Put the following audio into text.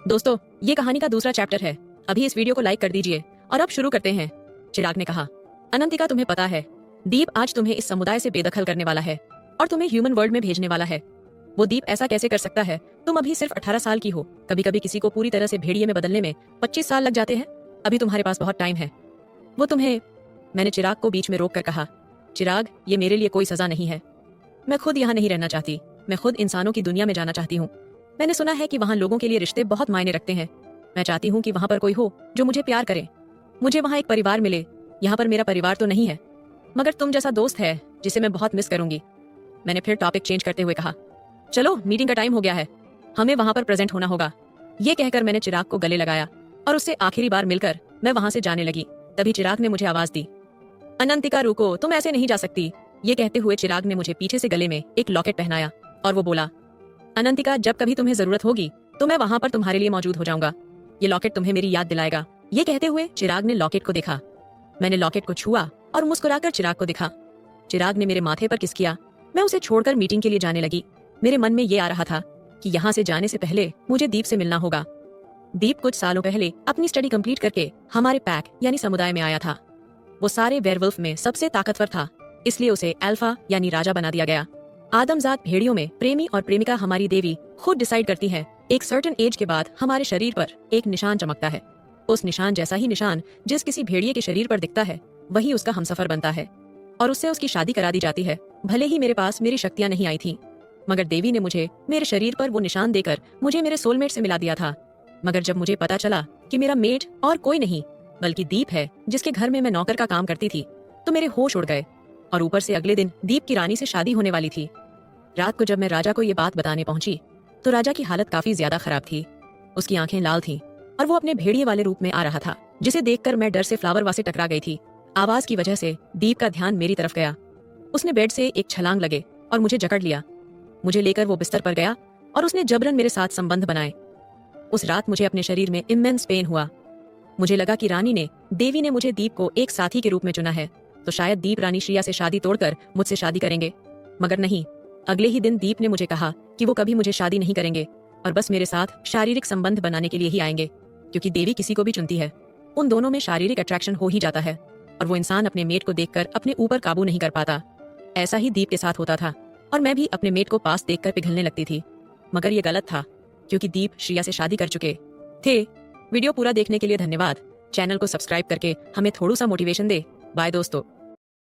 दोस्तों, ये कहानी का दूसरा चैप्टर है। अभी इस वीडियो को लाइक कर दीजिए और अब शुरू करते हैं। चिराग ने कहा, अनंतिका, तुम्हें पता है, दीप आज तुम्हें इस समुदाय से बेदखल करने वाला है और तुम्हें ह्यूमन वर्ल्ड में भेजने वाला है। वो दीप ऐसा कैसे कर सकता है? तुम अभी सिर्फ 18 साल की हो। कभी कभी किसी को पूरी तरह से भेड़िए में बदलने में 25 साल लग जाते हैं। अभी तुम्हारे पास बहुत टाइम है। वो तुम्हें मैंने चिराग को बीच में रोक कर कहा, चिराग, ये मेरे लिए कोई सजा नहीं है। मैं खुद यहाँ नहीं रहना चाहती। मैं खुद इंसानों की दुनिया में जाना चाहती हूँ। मैंने सुना है कि वहाँ लोगों के लिए रिश्ते बहुत मायने रखते हैं। मैं चाहती हूँ कि वहाँ पर कोई हो जो मुझे प्यार करे, मुझे वहाँ एक परिवार मिले। यहाँ पर मेरा परिवार तो नहीं है, मगर तुम जैसा दोस्त है जिसे मैं बहुत मिस करूंगी। मैंने फिर टॉपिक चेंज करते हुए कहा, चलो, मीटिंग का टाइम हो गया है, हमें वहाँ पर प्रेजेंट होना होगा। ये कहकर मैंने चिराग को गले लगाया और उससे आखिरी बार मिलकर मैं वहाँ से जाने लगी। तभी चिराग ने मुझे आवाज दी, अनंतिका रुको, तुम ऐसे नहीं जा सकती। ये कहते हुए चिराग ने मुझे पीछे से गले में एक लॉकेट पहनाया और वो बोला, अनंतिका, जब कभी तुम्हें जरूरत होगी तो मैं वहाँ पर तुम्हारे लिए मौजूद हो जाऊंगा। ये लॉकेट तुम्हें मेरी याद दिलाएगा। ये कहते हुए चिराग ने लॉकेट को देखा। मैंने लॉकेट को छुआ और मुस्कुराकर चिराग को देखा। चिराग ने मेरे माथे पर किस किया। मैं उसे छोड़कर मीटिंग के लिए जाने लगी। मेरे मन में ये आ रहा था कि यहाँ से जाने से पहले मुझे दीप से मिलना होगा। दीप कुछ सालों पहले अपनी स्टडी कंप्लीट करके हमारे पैक यानी समुदाय में आया था। वो सारे वेयरवुल्फ में सबसे ताकतवर था, इसलिए उसे अल्फा यानी राजा बना दिया गया। आदमजात भेड़ियों में प्रेमी और प्रेमिका हमारी देवी खुद डिसाइड करती है। एक सर्टेन एज के बाद हमारे शरीर पर एक निशान चमकता है। उस निशान जैसा ही निशान जिस किसी भेड़िए के शरीर पर दिखता है, वही उसका हमसफर बनता है और उससे उसकी शादी करा दी जाती है। भले ही मेरे पास मेरी शक्तियां नहीं आई थी, मगर देवी ने मुझे मेरे शरीर पर वो निशान देकर मुझे मेरे सोलमेट से मिला दिया था। मगर जब मुझे पता चला कि मेरा मेट और कोई नहीं बल्कि दीप है, जिसके घर में मैं नौकर का काम करती थी, तो मेरे होश उड़ गए। और ऊपर से अगले दिन दीप की रानी से शादी होने वाली थी। रात को जब मैं राजा को ये बात बताने पहुंची तो राजा की हालत काफी ज्यादा खराब थी। उसकी आंखें लाल थीं और वो अपने भेड़िए वाले रूप में आ रहा था, जिसे देखकर मैं डर से फ्लावर वास से टकरा गई थी। आवाज की वजह से दीप का ध्यान मेरी तरफ गया। उसने बेड से एक छलांग लगे और मुझे जकड़ लिया। मुझे लेकर वो बिस्तर पर गया और उसने जबरन मेरे साथ संबंध बनाए। उस रात मुझे अपने शरीर में इमेंस पेन हुआ। मुझे लगा कि रानी ने, देवी ने मुझे दीप को एक साथी के रूप में चुना है, तो शायद दीप रानी श्रिया से शादी तोड़कर मुझसे शादी करेंगे। मगर नहीं, अगले ही दिन दीप ने मुझे कहा कि वो कभी मुझे शादी नहीं करेंगे और बस मेरे साथ शारीरिक संबंध बनाने के लिए ही आएंगे, क्योंकि देवी किसी को भी चुनती है, उन दोनों में शारीरिक अट्रैक्शन हो ही जाता है और वो इंसान अपने मेट को देखकर अपने ऊपर काबू नहीं कर पाता। ऐसा ही दीप के साथ होता था और मैं भी अपने मेट को पास देखकर पिघलने लगती थी। मगर ये गलत था, क्योंकि दीप श्रिया से शादी कर चुके थे। वीडियो पूरा देखने के लिए धन्यवाद। चैनल को सब्सक्राइब करके हमें थोड़ा सा मोटिवेशन दे। बाय दोस्तों।